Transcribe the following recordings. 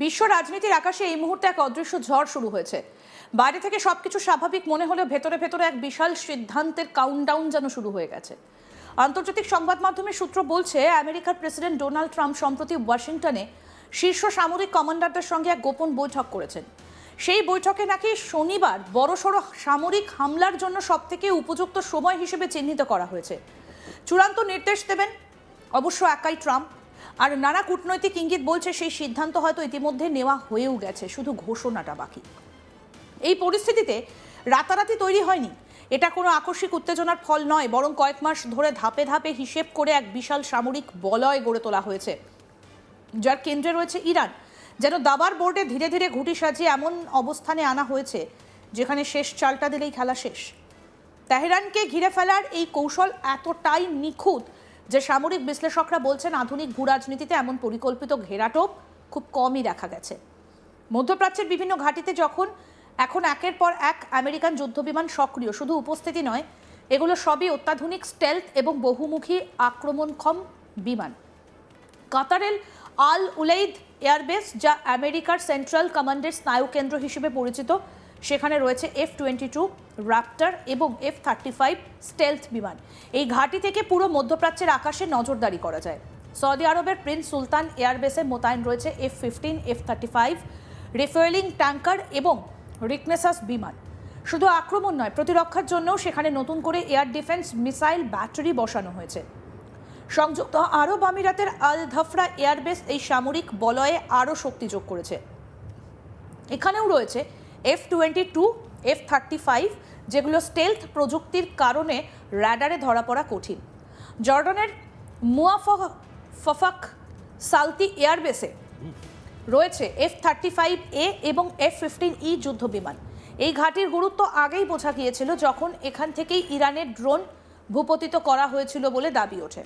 বিশ্ব রাজনীতির আকাশে এই মুহূর্তে এক অদৃশ্য ঝড় শুরু হয়েছে। বাইরে থেকে সবকিছু স্বাভাবিক মনে হলেও ভেতরে ভেতরে এক বিশাল সিদ্ধান্তের কাউন্টডাউন যেন শুরু হয়ে গেছে। আন্তর্জাতিক সংবাদ মাধ্যমের সূত্র বলছে, আমেরিকার প্রেসিডেন্ট ডোনাল্ড ট্রাম্প সম্প্রতি ওয়াশিংটনে শীর্ষ সামরিক কমান্ডারদের সঙ্গে এক গোপন বৈঠক করেছেন। সেই বৈঠকে নাকি শনিবার বড়সড় সামরিক হামলার জন্য সবথেকে উপযুক্ত সময় হিসেবে চিহ্নিত করা হয়েছে। চূড়ান্ত নির্দেশ দেবেন অবশ্য একাই ট্রাম্প। আর নানা কূটনৈতিক ইঙ্গিত বলছে সেই সিদ্ধান্ত হয়তো ইতিমধ্যে নেওয়া হয়েও গেছে, শুধু ঘোষণাটা বাকি। এই পরিস্থিতিতে রাতারাতি তৈরি হয়নি, এটা কোনো আকস্মিক উত্তেজনার ফল নয়, বরং কয়েক মাস ধরে ধাপে ধাপে হিসেব করে এক বিশাল সামরিক বলয় গড়ে তোলা হয়েছে, যার কেন্দ্রে রয়েছে ইরান। যেন দাবার বোর্ডে ধীরে ধীরে ঘুঁটি সাজিয়ে এমন অবস্থানে আনা হয়েছে যেখানে শেষ চালটা দিলেই খেলা শেষ। তেহরানকে ঘিরে ফেলার এই কৌশল এতটাই নিখুঁত যে সামরিক বিশ্লেষকরা বলছেন আধুনিক ভূরাজনীতিতে এমন পরিকল্পিত ঘেরাটোপ খুব কমই দেখা গেছে। মধ্যপ্রাচ্যের বিভিন্ন ঘাঁটিতে এখন একের পর এক আমেরিকান যুদ্ধবিমান সক্রিয়, শুধু উপস্থিতি নয়, এগুলো সবই অত্যাধুনিক স্টেলথ এবং বহুমুখী আক্রমণক্ষম বিমান। কাতারের আল উলেইদ এয়ারবেস, যা আমেরিকার সেন্ট্রাল কমান্ডের স্নায়ুকেন্দ্র হিসেবে পরিচিত, সেখানে রয়েছে F-22 র্যাপ্টর এবং F-35 স্টেলথ বিমান। এই ঘাঁটি থেকে পুরো মধ্যপ্রাচ্যের আকাশে নজরদারি করা যায়। সৌদি আরবের প্রিন্স সুলতান এয়ারবেসে মোতায়েন রয়েছে F-15, F-35 রিফুয়েলিং ট্যাঙ্কার এবং রিকনেসাস বিমান। শুধু আক্রমণ নয়, প্রতিরক্ষার জন্যও সেখানে নতুন করে এয়ার ডিফেন্স মিসাইল ব্যাটারি বসানো হয়েছে। সংযুক্ত আরব আমিরাতের আল ধাফরা এয়ারবেস এই সামরিক বলয়ে আরও শক্তি যোগ করেছে। এখানেও রয়েছে F-22, F-35, যেগুলো স্টেলথ প্রযুক্তির কারণে র্যাডারে ধরা পড়া কঠিন। জর্ডানের মুয়াফাক সালতি এয়ারবেসে রয়েছে F-35A এবং F-15E যুদ্ধ বিমান। এই ঘাঁটির গুরুত্ব আগেই বোঝা গিয়েছিল যখন এখান থেকেই ইরানের ড্রোন ভূপতিত করা হয়েছিল বলে দাবি ওঠে।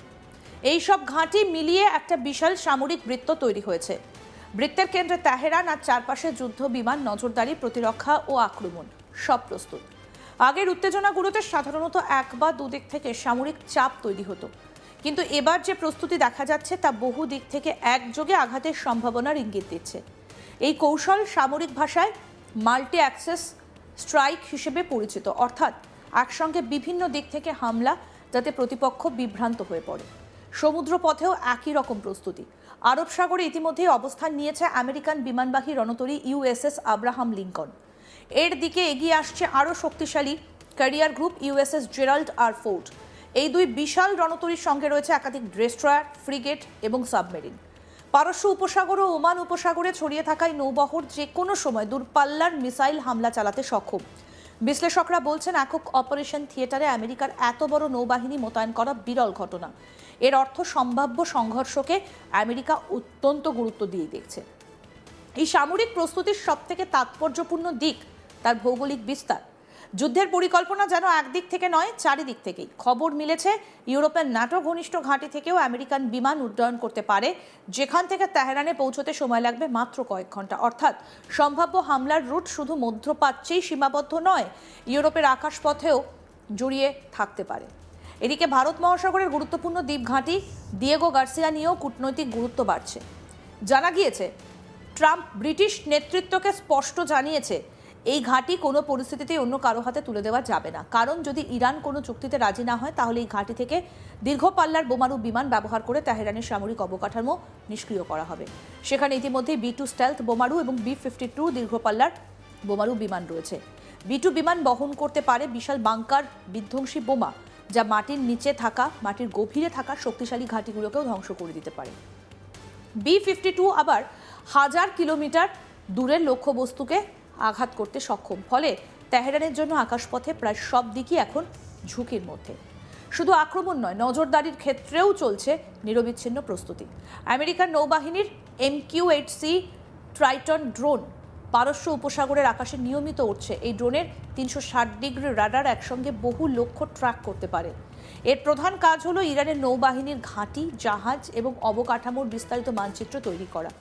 এই সব ঘাঁটি মিলিয়ে একটা বিশাল সামরিক বৃত্ত তৈরি হয়েছে। বৃত্তের কেন্দ্রে তেহরান, আর চারপাশে যুদ্ধ বিমান, নজরদারি, প্রতিরক্ষা ও আক্রমণ সব প্রস্তুত। আগের উত্তেজনাগুলোতে সাধারণত এক বা দুদিক থেকে সামরিক চাপ তৈরি হতো, কিন্তু এবার যে প্রস্তুতি দেখা যাচ্ছে তা বহু দিক থেকে একযোগে আঘাতের সম্ভাবনার ইঙ্গিত দিচ্ছে। এই কৌশল সামরিক ভাষায় মাল্টি অ্যাক্সেস স্ট্রাইক হিসেবে পরিচিত, অর্থাৎ একসঙ্গে বিভিন্ন দিক থেকে হামলা যাতে প্রতিপক্ষ বিভ্রান্ত হয়ে পড়ে। সমুদ্রপথেও একই রকম প্রস্তুতি। আরব সাগরে ইতিমধ্যেই অবস্থান নিয়েছে আমেরিকান বিমানবাহী রণতরী USS আব্রাহাম লিঙ্কন। এর দিকে এগিয়ে আসছে আরও শক্তিশালী carrier group USS Gerald R Ford. এই দুই বিশাল রণতরীর সঙ্গে রয়েছে একাধিক ডেস্ট্রয়ার, ফ্রিগেট এবং সাবমেরিন। পারস্য উপসাগর ও ওমান উপসাগরে ছড়িয়ে থাকা এই নৌবহর যে কোনো সময় দূরপাল্লার মিসাইল হামলা চালাতে সক্ষম। বিশ্লেষকরা বলছেন, একক অপারেশন থিয়েটারে আমেরিকার এত বড় নৌবাহিনী মোতায়েন করা বিরল ঘটনা। এর অর্থ সম্ভাব্য সংঘর্ষকে আমেরিকা অত্যন্ত গুরুত্ব দিয়ে দেখছে। এই সামরিক প্রস্তুতির সবথেকে তাৎপর্যপূর্ণ দিক তার ভৌগোলিক বিস্তার। যুদ্ধের পরিকল্পনা যেন একদিক থেকে নয়, চারিদিক থেকেই। খবর মিলেছে ইউরোপের ন্যাটো ঘনিষ্ঠ ঘাঁটি থেকেও আমেরিকান বিমান উড্ডয়ন করতে পারে, যেখান থেকে তেহরানে পৌঁছতে সময় লাগবে মাত্র কয়েক ঘন্টা। অর্থাৎ সম্ভাব্য হামলার রুট শুধু মধ্যপ্রাচ্যেই সীমাবদ্ধ নয়, ইউরোপের আকাশপথেও জড়িয়ে থাকতে পারে। এদিকে ভারত মহাসাগরের গুরুত্বপূর্ণ দ্বীপ ঘাঁটি দিয়েগো গার্সিয়া নিয়েও কূটনৈতিক গুরুত্ব বাড়ছে। জানা গিয়েছে, ট্রাম্প ব্রিটিশ নেতৃত্বকে স্পষ্ট জানিয়েছে এই ঘাঁটি কোনো পরিস্থিতিতেই অন্য কারো হাতে তুলে দেওয়া যাবে না, কারণ যদি ইরান কোনো চুক্তিতে রাজি না হয় তাহলে এই ঘাঁটি থেকে দীর্ঘ পাল্লার বোমারু বিমান ব্যবহার করে তেহরানের সামরিক অবকাঠামো নিষ্ক্রিয় করা হবে। সেখানে ইতিমধ্যেই B-2 স্টেলথ বোমারু এবং B-52 দীর্ঘপাল্লার বোমারু বিমান রয়েছে। B-2 বিমান বহন করতে পারে বিশাল বাংকার বিধ্বংসী বোমা, যা মাটির গভীরে থাকা শক্তিশালী ঘাঁটিগুলোকেও ধ্বংস করে দিতে পারে। B-52 আবার 1000 কিলোমিটার দূরের লক্ষ্যবস্তুকে আঘাত করতে সক্ষম। ফলে তেহরানের জন্য আকাশপথে প্রায় সব দিকই এখন ঝুঁকির মধ্যে। শুধু আক্রমণ নয়, নজরদারির ক্ষেত্রেও চলছে নিরবিচ্ছিন্ন প্রস্তুতি। আমেরিকান নৌবাহিনীর MQ-8C ট্রাইটন ড্রোন পারস্য উপসাগরের আকাশে নিয়মিত উঠছে। এই ড্রোনের 360 ডিগ্রি রাডার একসঙ্গে বহু লক্ষ্য ট্র্যাক করতে পারে। এর প্রধান কাজ হলো ইরানের নৌবাহিনীর ঘাঁটি, জাহাজ এবং অবকাঠামোর বিস্তারিত মানচিত্র তৈরি করা,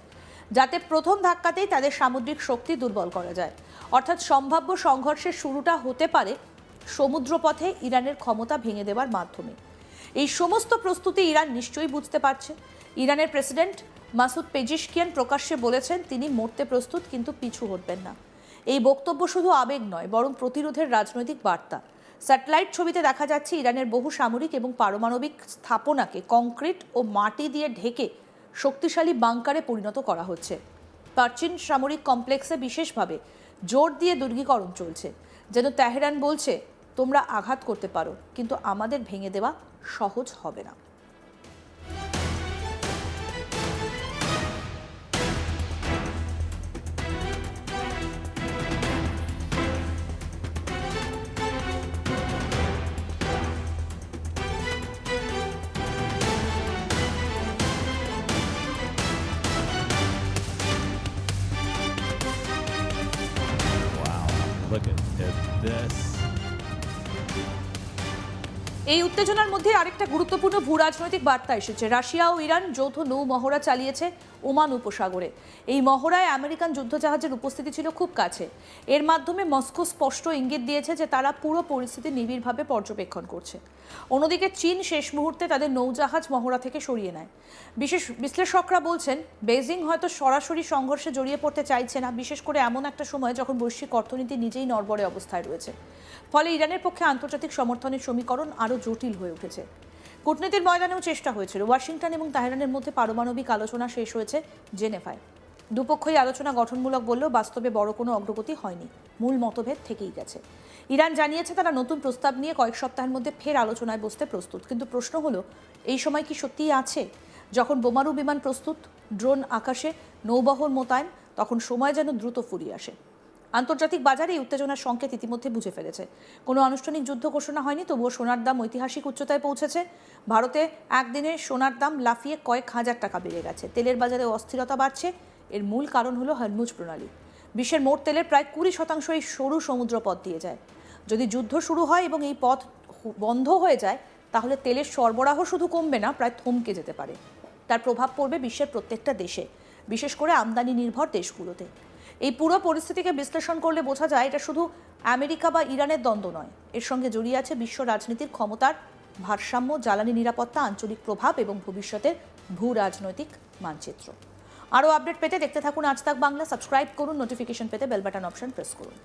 যাতে প্রথম ধাক্কাতেই তাদের সামুদ্রিক শক্তি দুর্বল করা যায়। অর্থাৎ সম্ভাব্য সংঘর্ষের শুরুটা হতে পারে সমুদ্রপথে ইরানের ক্ষমতা ভেঙে দেওয়ার মাধ্যমে। এই সমস্ত প্রস্তুতি ইরান নিশ্চয়ই বুঝতে পারছে। ইরানের প্রেসিডেন্ট মাসুদ পেজিশকিয়ান প্রকাশ্যে বলেছেন তিনি মরতে প্রস্তুত, কিন্তু পিছু হটবেন না। এই বক্তব্য শুধু আবেগ নয়, বরং প্রতিরোধের রাজনৈতিক বার্তা। স্যাটেলাইট ছবিতে দেখা যাচ্ছে ইরানের বহু সামরিক এবং পারমাণবিক স্থাপনাকে কংক্রিট ও মাটি দিয়ে ঢেকে শক্তিশালী বাংকারে পরিণত করা হচ্ছে। প্রাচীন সামরিক কমপ্লেক্সে বিশেষভাবে জোর দিয়ে দুর্গীকরণ চলছে, যেন তেহরান বলছে তোমরা আঘাত করতে পারো, কিন্তু আমাদের ভেঙে দেওয়া সহজ হবে না। Look at this. এই উত্তেজনার মধ্যে আরেকটা গুরুত্বপূর্ণ ভূরাজনৈতিক বার্তা এসেছে। রাশিয়া ও ইরান যৌথ নৌ মহড়া চালিয়েছে ওমান উপসাগরে। এই মহড়ায় আমেরিকান যুদ্ধজাহাজের উপস্থিতি ছিল খুব কাছে। এর মাধ্যমে মস্কো স্পষ্ট ইঙ্গিত দিয়েছে যে তারা পুরো পরিস্থিতি নিবিড়ভাবে পর্যবেক্ষণ করছে। অন্যদিকে চীন শেষ মুহূর্তে তাদের নৌজাহাজ মহড়া থেকে সরিয়ে নেয়। বিশেষ বিশ্লেষকরা বলছেন বেজিং হয়তো সরাসরি সংঘর্ষে জড়িয়ে পড়তে চাইছে না, বিশেষ করে এমন একটা সময় যখন বৈশ্বিক অর্থনীতি নিজেই নড়বড়ে অবস্থায় রয়েছে। ফলে ইরানের পক্ষে আন্তর্জাতিক সমর্থনের সমীকরণ আরও জটিল হয়ে উঠেছে। কূটনীতির ময়দানেও চেষ্টা হয়েছিল। ওয়াশিংটন এবং তেহরানের মধ্যে পারমাণবিক আলোচনা শেষ হয়েছে জেনেভায়। দুপক্ষই আলোচনা গঠনমূলক বললেও বাস্তবে বড় কোনো অগ্রগতি হয়নি। মূল মতভেদ থেকেই গেছে। ইরান জানিয়েছে তারা নতুন প্রস্তাব নিয়ে কয়েক সপ্তাহের মধ্যে ফের আলোচনায় বসতে প্রস্তুত। কিন্তু প্রশ্ন হলো, এই সময় কি সত্যিই আছে? যখন বোমারু বিমান প্রস্তুত, ড্রোন আকাশে, নৌবহর মোতায়েন, তখন সময় যেন দ্রুত ফুরিয়ে আসে। আন্তর্জাতিক বাজারে এই উত্তেজনার সংকেত ইতিমধ্যে বুঝে ফেলেছে। কোনো আনুষ্ঠানিক যুদ্ধ ঘোষণা হয়নি, তবুও সোনার দাম ঐতিহাসিক উচ্চতায় পৌঁছেছে। ভারতে একদিনে সোনার দাম লাফিয়ে কয়েক হাজার টাকা বেড়ে গেছে। তেলের বাজারে অস্থিরতা বাড়ছে। এর মূল কারণ হলো হরমুজ প্রণালী। বিশ্বের মোট তেলের প্রায় 20% এই সরু সমুদ্রপথ দিয়ে যায়। যদি যুদ্ধ শুরু হয় এবং এই পথ বন্ধ হয়ে যায়, তাহলে তেলের সরবরাহ শুধু কমবে না, প্রায় থমকে যেতে পারে। তার প্রভাব পড়বে বিশ্বের প্রত্যেকটা দেশে, বিশেষ করে আমদানি নির্ভর দেশগুলোতে। এই পুরো পরিস্থিতিকে বিশ্লেষণ করলে বোঝা যায় এটা শুধু আমেরিকা বা ইরানের দ্বন্দ্ব নয়, এর সঙ্গে জড়িয়ে আছে বিশ্ব রাজনীতির ক্ষমতার ভারসাম্য, জ্বালানি নিরাপত্তা, আঞ্চলিক প্রভাব এবং ভবিষ্যতের ভূ রাজনৈতিক মানচিত্র। আরও আপডেট পেতে দেখতে থাকুন আজ তাক বাংলা। সাবস্ক্রাইব করুন, নোটিফিকেশন পেতে বেল বাটন অপশন প্রেস করুন।